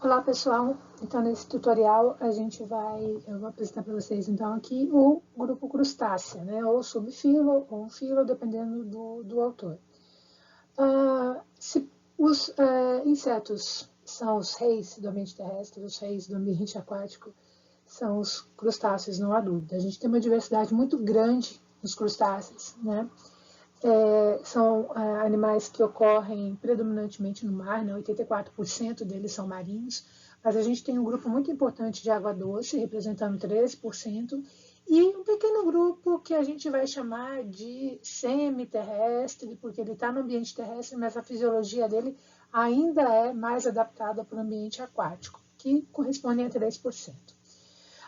Olá pessoal, então nesse tutorial eu vou apresentar para vocês então aqui o grupo crustácea, né, ou subfilo ou filo, dependendo do autor. Se os insetos são os reis do ambiente terrestre, os reis do ambiente aquático são os crustáceos, não há dúvida. A gente tem uma diversidade muito grande nos crustáceos, né? São animais que ocorrem predominantemente no mar, né? 84% deles são marinhos, mas a gente tem um grupo muito importante de água doce, representando 13%, e um pequeno grupo que a gente vai chamar de semi-terrestre, porque ele está no ambiente terrestre, mas a fisiologia dele ainda é mais adaptada para o ambiente aquático, que corresponde a 3%.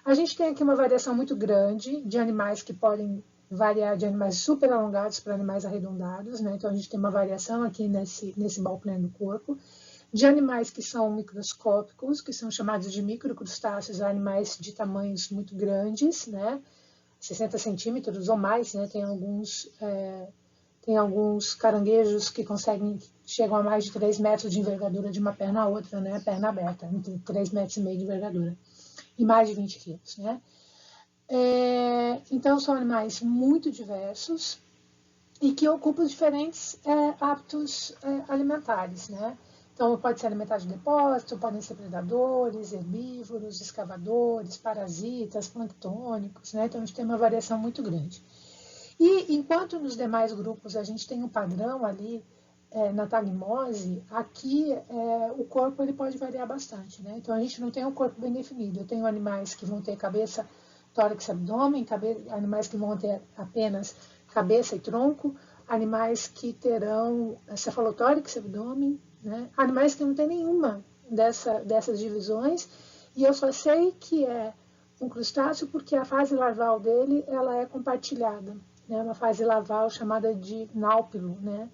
A gente tem aqui uma variação muito grande de animais que podem variar de animais super alongados para animais arredondados, né? Então a gente tem uma variação aqui nesse balcão do corpo, de animais que são microscópicos, que são chamados de microcrustáceos, animais de tamanhos muito grandes, né? 60 centímetros ou mais, né? Tem alguns caranguejos que chegam a mais de 3 metros de envergadura de uma perna a outra, né? Perna aberta, entre 3,5 metros de envergadura, e mais de 20 quilos, né? Então, são animais muito diversos e que ocupam diferentes hábitos alimentares, né? Então, pode ser alimentar de depósito, podem ser predadores, herbívoros, escavadores, parasitas, planctônicos, né? Então, a gente tem uma variação muito grande. E enquanto nos demais grupos a gente tem um padrão ali na tagmose, aqui o corpo ele pode variar bastante, né? Então, a gente não tem um corpo bem definido. Eu tenho animais que vão ter cabeça, tórax e abdômen, animais que vão ter apenas cabeça e tronco, animais que terão cefalotórax e abdômen, né? Animais que não tem nenhuma dessas divisões, e eu só sei que é um crustáceo porque a fase larval dele ela é compartilhada, né? Uma fase larval chamada de náupilo, né?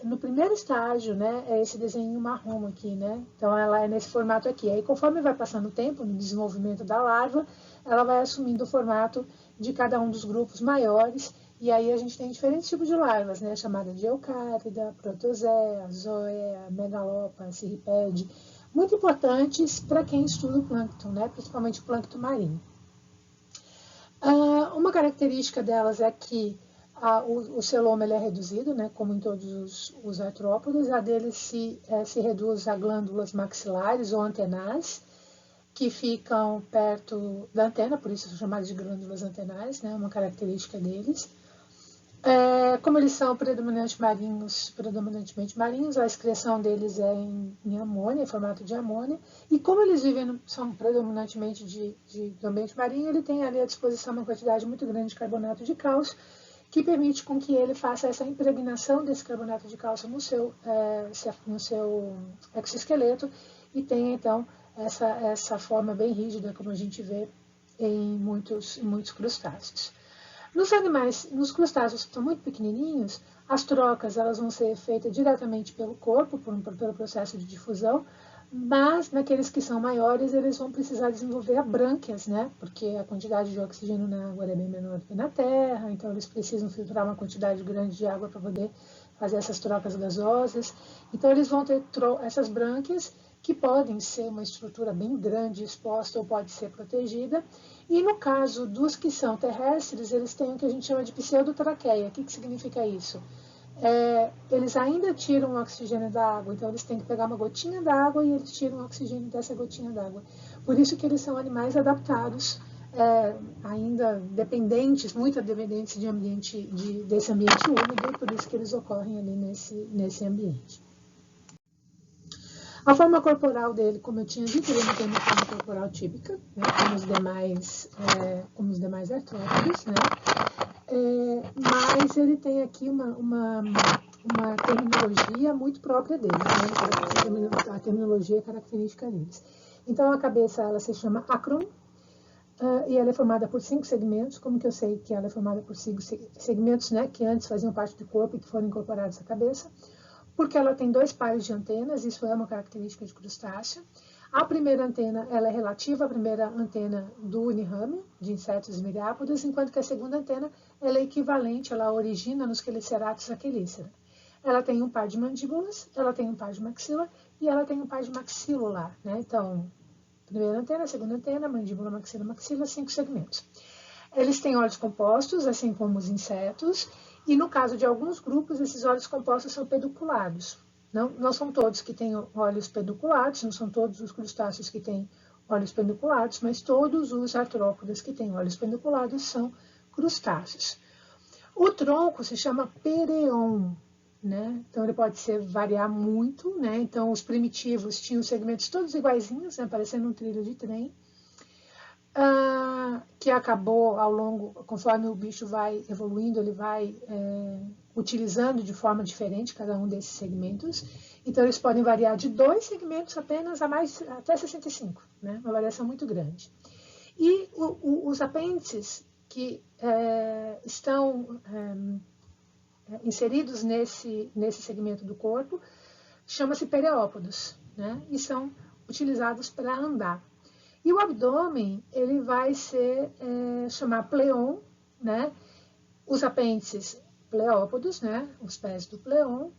No primeiro estágio, né, é esse desenho marrom aqui, né? Então ela é nesse formato aqui. Aí conforme vai passando o tempo no desenvolvimento da larva, ela vai assumindo o formato de cada um dos grupos maiores. E aí a gente tem diferentes tipos de larvas, né? Chamada de eucárida, protozoa, zoea, megalopa, cirripede, muito importantes para quem estuda o plâncton, né? Principalmente o plâncton marinho. Uma característica delas é que o celoma ele é reduzido, né, como em todos os artrópodes. A dele se reduz a glândulas maxilares ou antenais, que ficam perto da antena, por isso são chamadas de glândulas antenais, né, uma característica deles. Como eles são predominantemente marinhos, a excreção deles é em amônia, em formato de amônia, e como eles são predominantemente de ambiente marinho, ele tem ali à disposição uma quantidade muito grande de carbonato de cálcio, que permite com que ele faça essa impregnação desse carbonato de cálcio no seu exoesqueleto e tenha, então, essa forma bem rígida, como a gente vê em muitos crustáceos. Nos crustáceos que são muito pequenininhos, as trocas elas vão ser feitas diretamente pelo corpo, pelo processo de difusão, mas naqueles que são maiores, eles vão precisar desenvolver brânquias, né? Porque a quantidade de oxigênio na água é bem menor do que na terra, então eles precisam filtrar uma quantidade grande de água para poder fazer essas trocas gasosas. Então eles vão ter essas brânquias, que podem ser uma estrutura bem grande exposta ou pode ser protegida. E no caso dos que são terrestres, eles têm o que a gente chama de pseudotraqueia. O que significa isso? Eles ainda tiram o oxigênio da água, então eles têm que pegar uma gotinha d'água e eles tiram o oxigênio dessa gotinha d'água. Por isso que eles são animais adaptados, ainda muito dependentes desse ambiente úmido, por isso que eles ocorrem ali nesse ambiente. A forma corporal dele, como eu tinha dito, ele não tem uma forma corporal típica, né, como os demais artrópodes, né? Mas ele tem aqui uma terminologia muito própria deles, né? A terminologia característica deles. Então, a cabeça ela se chama acron, e ela é formada por 5 segmentos. Como que eu sei que ela é formada por 5 segmentos, né, que antes faziam parte do corpo e que foram incorporados à cabeça? Porque ela tem 2 pares de antenas, isso é uma característica de crustáceo. A primeira antena ela é relativa à primeira antena do unirame, de insetos e miriápodos, enquanto que a segunda antena ela é equivalente, ela origina nos queliceratos a quelícera. ela tem um par de mandíbulas, ela tem um par de maxila e ela tem um par de maxilolar, né? Então, primeira antena, segunda antena, mandíbula, maxila, 5 segmentos. Eles têm olhos compostos, assim como os insetos, e no caso de alguns grupos, esses olhos compostos são pedunculados. Não são todos que têm olhos pedunculados, não são todos os crustáceos que têm olhos pedunculados, mas todos os artrópodas que têm olhos pedunculados são crustáceos. O tronco se chama pereon, né? Então ele pode variar muito, né? Então os primitivos tinham segmentos todos iguaizinhos, né? Parecendo um trilho de trem, que acabou ao longo, conforme o bicho vai evoluindo, ele vai utilizando de forma diferente cada um desses segmentos. Então eles podem variar de 2 segmentos apenas a mais até 65, né? Uma variação muito grande. E os apêndices que estão inseridos nesse segmento do corpo chama-se pereópodos, né? E são utilizados para andar. E o abdômen, ele vai chamar pleon, né? Os apêndices pleópodos, né? Os pés do pleon,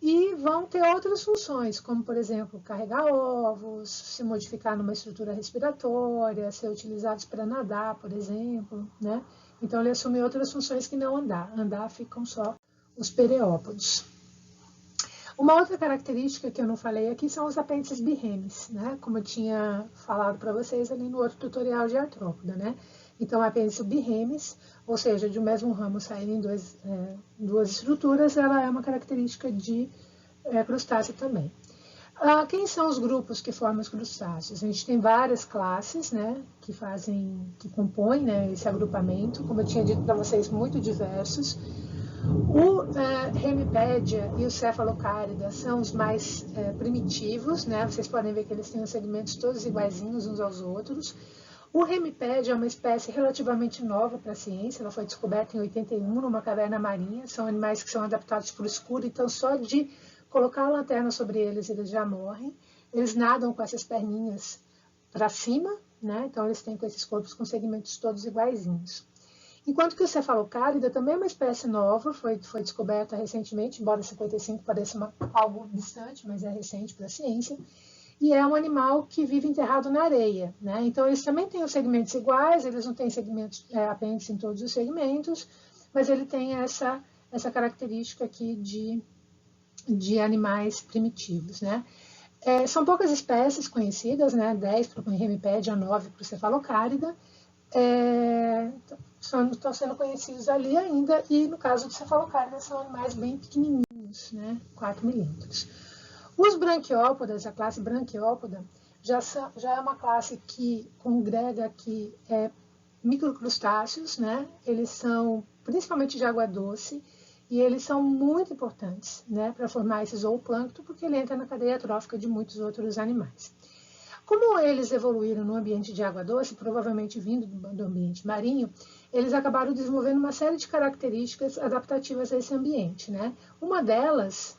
e vão ter outras funções, como, por exemplo, carregar ovos, se modificar numa estrutura respiratória, ser utilizados para nadar, por exemplo, né? Então, ele assume outras funções que não andar. Andar ficam só os pereópodos. Uma outra característica que eu não falei aqui são os apêndices birremes, né? Como eu tinha falado para vocês ali no outro tutorial de artrópoda, né? Então, o apêndice birremes, ou seja, de um mesmo ramo saírem duas estruturas, ela é uma característica de crustáceo também. Quem são os grupos que formam os crustáceos? A gente tem várias classes, né, que compõem, né, esse agrupamento, como eu tinha dito para vocês, muito diversos. O Hemipédia e o Cefalocárida são os mais primitivos, né? Vocês podem ver que eles têm os segmentos todos iguaizinhos uns aos outros. O Hemipédia é uma espécie relativamente nova para a ciência, ela foi descoberta em 81 numa caverna marinha. São animais que são adaptados para o escuro, então só de colocar a lanterna sobre eles, eles já morrem. Eles nadam com essas perninhas para cima, né? Então eles têm com esses corpos com segmentos todos iguaizinhos. Enquanto que o Cefalocárida também é uma espécie nova, foi descoberta recentemente, embora 55 pareça algo distante, mas é recente para a ciência, e é um animal que vive enterrado na areia, né? Então eles também têm os segmentos iguais, eles não têm segmentos, apêndice em todos os segmentos, mas ele tem essa característica aqui de animais primitivos, né? São poucas espécies conhecidas, né? 10 para o Hemipédia, 9 para o Cefalocárida, estão sendo conhecidos ali ainda, e no caso do Cefalocárida são animais bem pequenininhos, né? 4 milímetros. Os branquiópodas, a classe branquiópoda, já é uma classe que congrega aqui microcrustáceos, né? Eles são principalmente de água doce, e eles são muito importantes, né, para formar esse zooplâncton, porque ele entra na cadeia trófica de muitos outros animais. Como eles evoluíram no ambiente de água doce, provavelmente vindo do ambiente marinho, eles acabaram desenvolvendo uma série de características adaptativas a esse ambiente, né? Uma delas,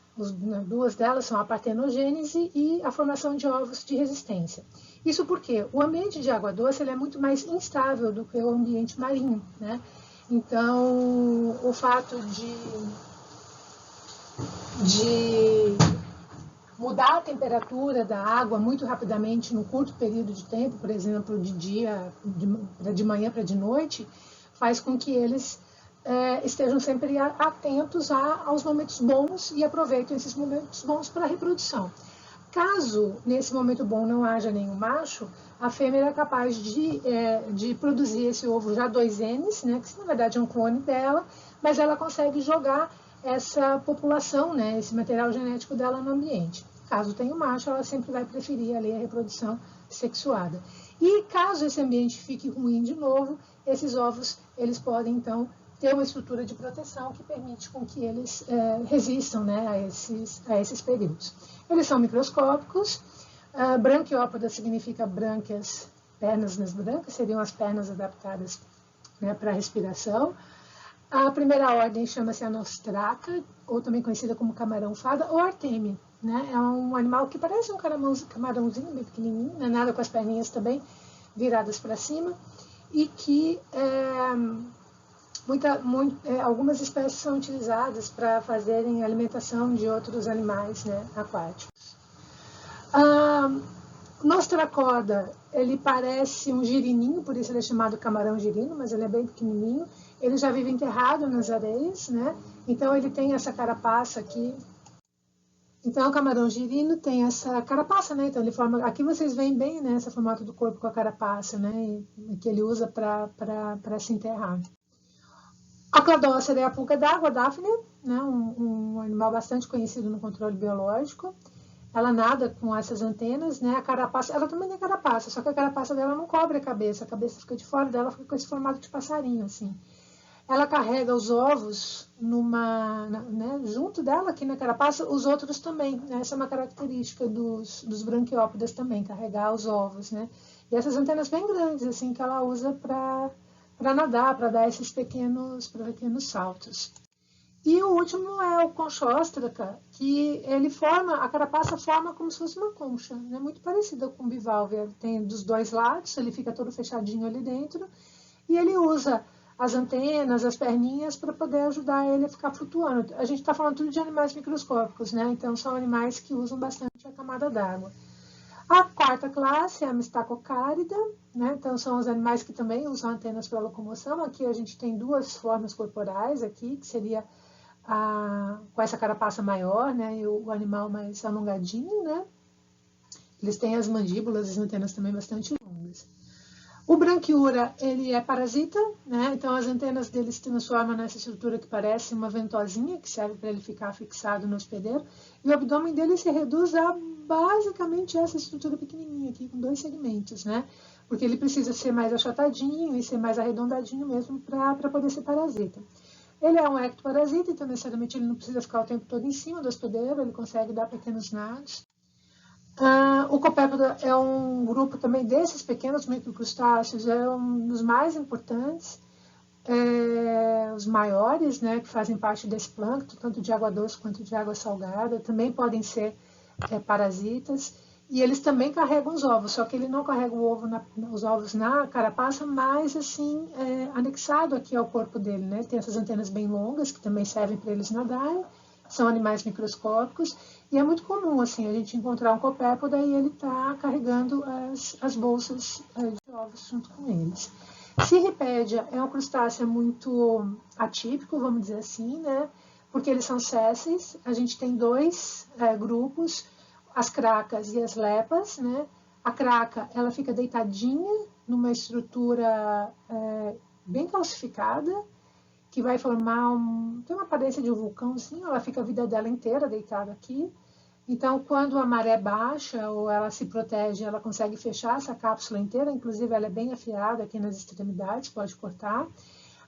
duas delas são a partenogênese e a formação de ovos de resistência. Isso porque o ambiente de água doce ele é muito mais instável do que o ambiente marinho, né? Então, o fato de mudar a temperatura da água muito rapidamente num curto período de tempo, por exemplo, de manhã para de noite, faz com que eles estejam sempre atentos aos momentos bons e aproveitem esses momentos bons para a reprodução. Caso nesse momento bom não haja nenhum macho, a fêmea é capaz de produzir esse ovo já 2Ns, né, que na verdade é um clone dela, mas ela consegue jogar essa população, né, esse material genético dela no ambiente. Caso tenha um macho, ela sempre vai preferir ali a reprodução sexuada. E caso esse ambiente fique ruim de novo, esses ovos eles podem então ter uma estrutura de proteção que permite com que eles resistam, né, a esses períodos. Eles são microscópicos. Branquiópoda significa brânquias, pernas nas brancas, seriam as pernas adaptadas, né, para a respiração. A primeira ordem chama-se Anostraca, ou também conhecida como camarão-fada, ou artêmia, né? É um animal que parece um camarãozinho bem pequenininho, né, nada com as perninhas também viradas para cima, e que Algumas espécies são utilizadas para fazerem alimentação de outros animais, né, aquáticos. Nostracoda, ele parece um girininho, por isso ele é chamado camarão girino, mas ele é bem pequenininho. Ele já vive enterrado nas areias, né? Então ele tem essa carapaça aqui. Então o camarão girino tem essa carapaça, né? Então ele forma. Aqui vocês veem bem, né, esse formato do corpo com a carapaça, né? Que ele usa para se enterrar. A cladócera é a pulga d'água, a Daphne, né? Um animal bastante conhecido no controle biológico. Ela nada com essas antenas, né? A carapaça, ela também tem carapaça, só que a carapaça dela não cobre a cabeça fica de fora dela, fica com esse formato de passarinho, assim. Ela carrega os ovos né, junto dela, aqui na carapaça, os outros também, né? Essa é uma característica dos branquiópodas também, carregar os ovos, né? E essas antenas bem grandes, assim, que ela usa para nadar, para dar esses pequenos saltos. E o último é o Conchóstraca, que a carapaça forma como se fosse uma concha, né? Muito parecida com o bivalve. Ele tem dos dois lados, ele fica todo fechadinho ali dentro, e ele usa as antenas, as perninhas, para poder ajudar ele a ficar flutuando. A gente está falando tudo de animais microscópicos, né? Então são animais que usam bastante a camada d'água. A quarta classe é a Mystacocárida, né? Então são os animais que também usam antenas para locomoção. Aqui a gente tem duas formas corporais aqui, que seria com essa carapaça maior, né, e o animal mais alongadinho, né? Eles têm as mandíbulas e as antenas também bastante longas. O branquiura, ele é parasita, né? Então as antenas dele se transformam nessa estrutura que parece uma ventosinha, que serve para ele ficar fixado no hospedeiro, e o abdômen dele se reduz a basicamente essa estrutura pequenininha aqui, com dois segmentos, né? Porque ele precisa ser mais achatadinho e ser mais arredondadinho mesmo para poder ser parasita. Ele é um ectoparasita, então necessariamente ele não precisa ficar o tempo todo em cima do hospedeiro, ele consegue dar pequenos nados. O copépoda é um grupo também desses pequenos microcrustáceos, é um dos mais importantes, os maiores, né, que fazem parte desse plâncton, tanto de água doce quanto de água salgada, também podem ser parasitas. E eles também carregam os ovos, só que ele não carrega os ovos na carapaça, mas assim, anexado aqui ao corpo dele, né? Ele tem essas antenas bem longas, que também servem para eles nadarem, são animais microscópicos, e é muito comum, assim, a gente encontrar um copépoda e ele está carregando as bolsas de ovos junto com eles. Cirripédia é um crustáceo muito atípico, vamos dizer assim, né? Porque eles são sésseis, a gente tem dois grupos, as cracas e as lepas, né? A craca, ela fica deitadinha numa estrutura bem calcificada, que vai formar tem uma aparência de um vulcãozinho, ela fica a vida dela inteira deitada aqui. Então, quando a maré baixa ou ela se protege, ela consegue fechar essa cápsula inteira, inclusive ela é bem afiada aqui nas extremidades, pode cortar.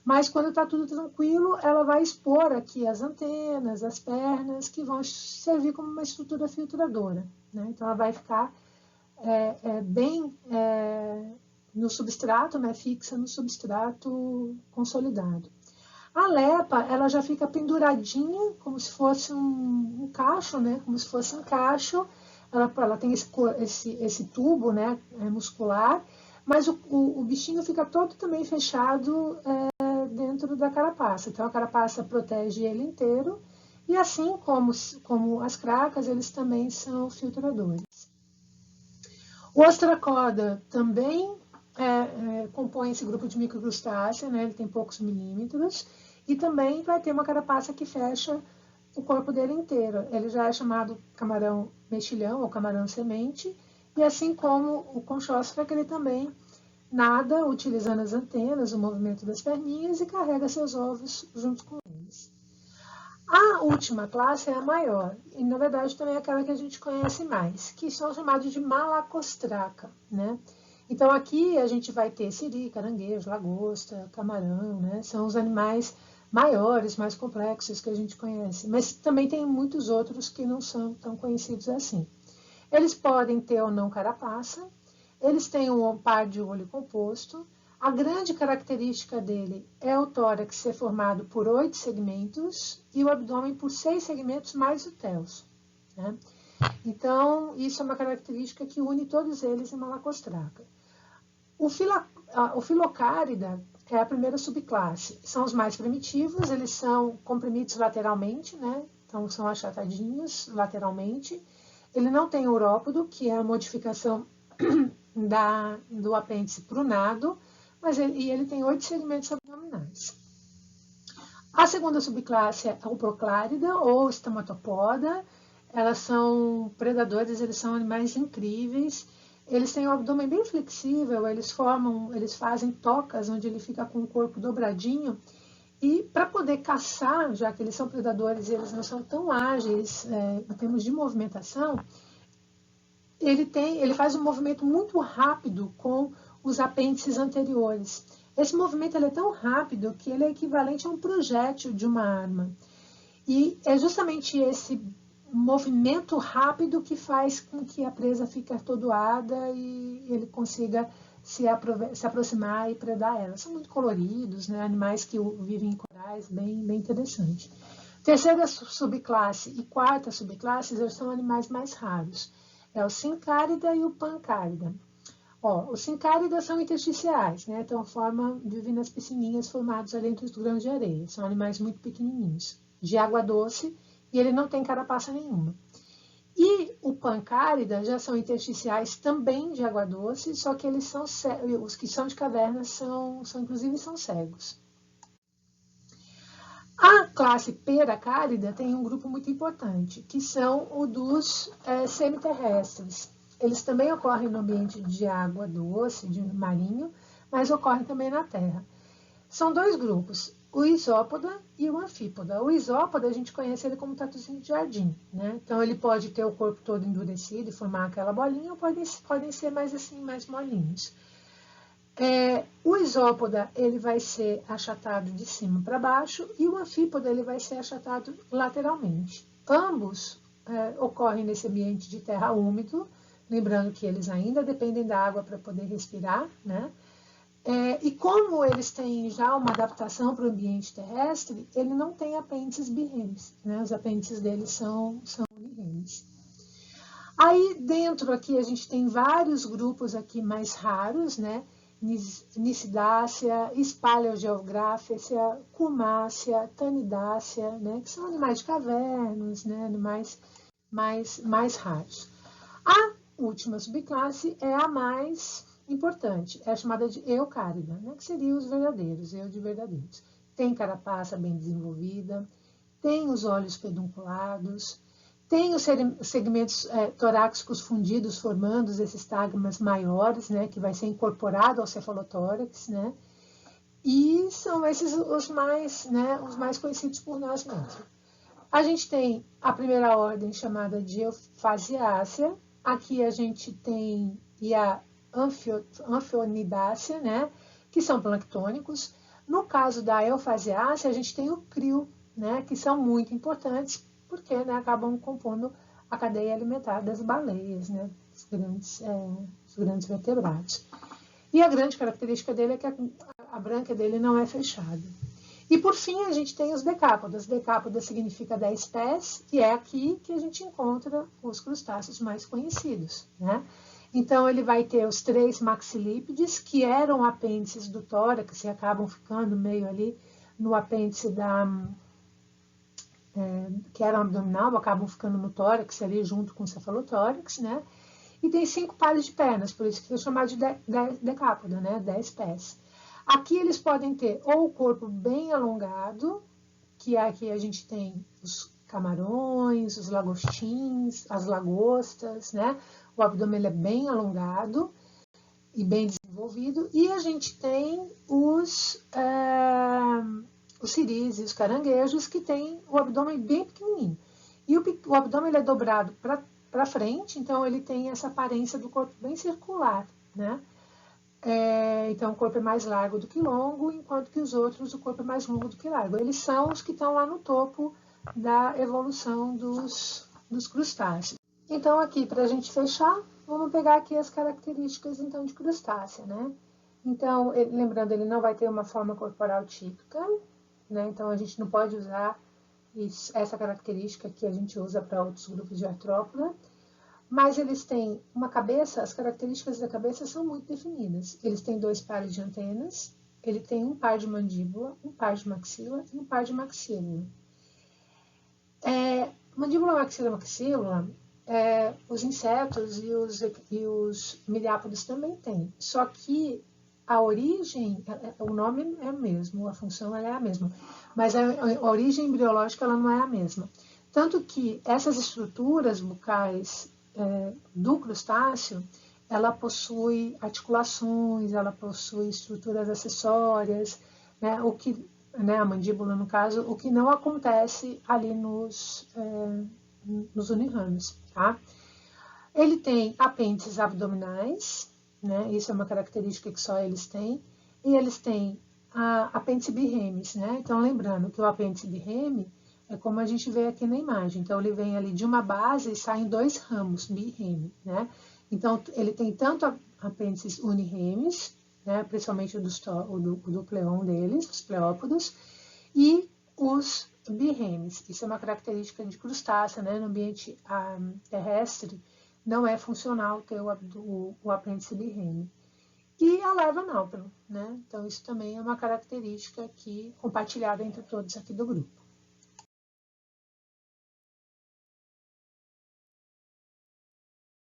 Mas quando está tudo tranquilo, ela vai expor aqui as antenas, as pernas, que vão servir como uma estrutura filtradora, né? Então ela vai ficar bem no substrato, né? Fixa no substrato consolidado. A lepa, ela já fica penduradinha, como se fosse um cacho, né? Como se fosse um cacho. Ela tem esse tubo, né? Muscular, mas o bichinho fica todo também fechado dentro da carapaça. Então a carapaça protege ele inteiro, e assim como as cracas, eles também são filtradores. O ostracoda também compõe esse grupo de microcrustácea, né? Ele tem poucos milímetros, e também vai ter uma carapaça que fecha o corpo dele inteiro. Ele já é chamado camarão mexilhão ou camarão semente, e assim como o Conchóstraca, ele também nada utilizando as antenas, o movimento das perninhas, e carrega seus ovos junto com eles. A última classe é a maior, e na verdade também é aquela que a gente conhece mais, que são chamados de Malacostraca, né? Então aqui a gente vai ter siri, caranguejo, lagosta, camarão, né? São os animais maiores, mais complexos que a gente conhece, mas também tem muitos outros que não são tão conhecidos assim. Eles podem ter ou não carapaça, eles têm um par de olho composto. A grande característica dele é o tórax ser formado por 8 segmentos e o abdômen por 6 segmentos mais o telso, né? Então, isso é uma característica que une todos eles em Malacostraca. O Filocárida, é a primeira subclasse. São os mais primitivos, eles são comprimidos lateralmente, né? Então são achatadinhos lateralmente. Ele não tem urópodo, que é a modificação do apêndice prunado, mas ele tem 8 segmentos abdominais. A segunda subclasse é o Proclárida ou Stamatopoda. Elas são predadores, eles são animais incríveis. Eles têm o abdômen bem flexível, eles fazem tocas onde ele fica com o corpo dobradinho. E para poder caçar, já que eles são predadores e eles não são tão ágeis em termos de movimentação, ele faz um movimento muito rápido com os apêndices anteriores. Esse movimento ele é tão rápido que ele é equivalente a um projétil de uma arma. E é justamente esse movimento rápido que faz com que a presa fique atordoada e ele consiga se aproximar e predar ela. São muito coloridos, né? Animais que vivem em corais, bem interessante. Terceira subclasse e quarta subclasse eles são animais mais raros. É o Sincárida e o Pancárida. Os Sincáridas são intersticiais, né? Então vivem nas piscininhas formadas ali entre os grãos de areia. São animais muito pequenininhos, de água doce, e ele não tem carapaça nenhuma. E o Pancárida já são intersticiais também de água doce, só que eles são os que são de cavernas inclusive são cegos. A classe Peracárida tem um grupo muito importante, que são o dos semiterrestres. Eles também ocorrem no ambiente de água doce, de marinho, mas ocorrem também na terra. São dois grupos, o isópoda e o anfípoda. O isópoda, a gente conhece ele como tatuzinho de jardim, né? Então, ele pode ter o corpo todo endurecido e formar aquela bolinha, ou podem ser mais assim, mais molinhos. O isópoda, ele vai ser achatado de cima para baixo, e o anfípoda, ele vai ser achatado lateralmente. Ambos ocorrem nesse ambiente de terra úmido, lembrando que eles ainda dependem da água para poder respirar, né? E como eles têm já uma adaptação para o ambiente terrestre, ele não tem apêndices birremes, né? Os apêndices deles são unirremes. Aí dentro aqui a gente tem vários grupos aqui mais raros, né? Nisidácea, Spalaeogeográfica, Cumácea, Tanidácea, né? Que são animais de cavernas, né? Animais mais raros. A última subclasse é a mais importante, é a chamada de Eucárida, né, que seriam os verdadeiros, verdadeiros. Tem carapaça bem desenvolvida, tem os olhos pedunculados, tem os segmentos torácicos fundidos, formando esses estágmas maiores, né, que vai ser incorporado ao cefalotórax, né, e são esses os mais conhecidos por nós mesmos. A gente tem a primeira ordem chamada de Euphasiácea. Aqui a gente tem a Amphionidácea, né, que são planctônicos. No caso da Euphasiácea, a gente tem o crio, né, que são muito importantes, porque acabam compondo a cadeia alimentar das baleias, né, os grandes vertebrados. E a grande característica dele é que a branca dele não é fechada. E, por fim, a gente tem os decápodas. Decápoda significa 10 pés, e é aqui que a gente encontra os crustáceos mais conhecidos, né? Então, ele vai ter os 3 maxilípedes, que eram apêndices do tórax, e acabam ficando meio ali no apêndice que era o abdominal, acabam ficando no tórax, ali junto com o cefalotórax, né? E tem 5 pares de pernas, por isso que é chamado de decápoda, né? 10 pés. Aqui eles podem ter ou o corpo bem alongado, que aqui a gente tem os camarões, os lagostins, as lagostas, né? O abdômen ele é bem alongado e bem desenvolvido. E a gente tem os siris e os caranguejos, que tem o abdômen bem pequenininho. E o abdômen ele é dobrado para frente, então ele tem essa aparência do corpo bem circular, né? Então, o corpo é mais largo do que longo, enquanto que os outros, o corpo é mais longo do que largo. Eles são os que estão lá no topo da evolução dos crustáceos. Então, aqui, para a gente fechar, vamos pegar aqui as características, então, de crustácea, né? Então, lembrando, ele não vai ter uma forma corporal típica, né? Então, a gente não pode usar essa característica que a gente usa para outros grupos de artrópoda. Mas eles têm uma cabeça, as características da cabeça são muito definidas. Eles têm 2 pares de antenas, ele tem um par de mandíbula, um par de maxila e um par de maxílula. Mandíbula, maxila, maxílula, os insetos e os miliápodes também têm. Só que a origem, o nome é o mesmo, a função é a mesma, mas a origem embriológica ela não é a mesma. Tanto que essas estruturas bucais do crustáceo, ela possui articulações, ela possui estruturas acessórias, né, a mandíbula no caso, o que não acontece ali nos unirrames. Tá? Ele tem apêndices abdominais, né, isso é uma característica que só eles têm, e eles têm apêndice birremes. Né? Então, lembrando que o apêndice birreme é como a gente vê aqui na imagem. Então, ele vem ali de uma base e saem 2 ramos, birreme. Né? Então, ele tem tanto apêndices uniremes, né, principalmente o do pleon deles, os pleópodos, e os birremes. Isso é uma característica de crustácea, né? No ambiente terrestre, não é funcional ter o apêndice birreme. E a larva náupero, né? Então, isso também é uma característica aqui compartilhada entre todos aqui do grupo.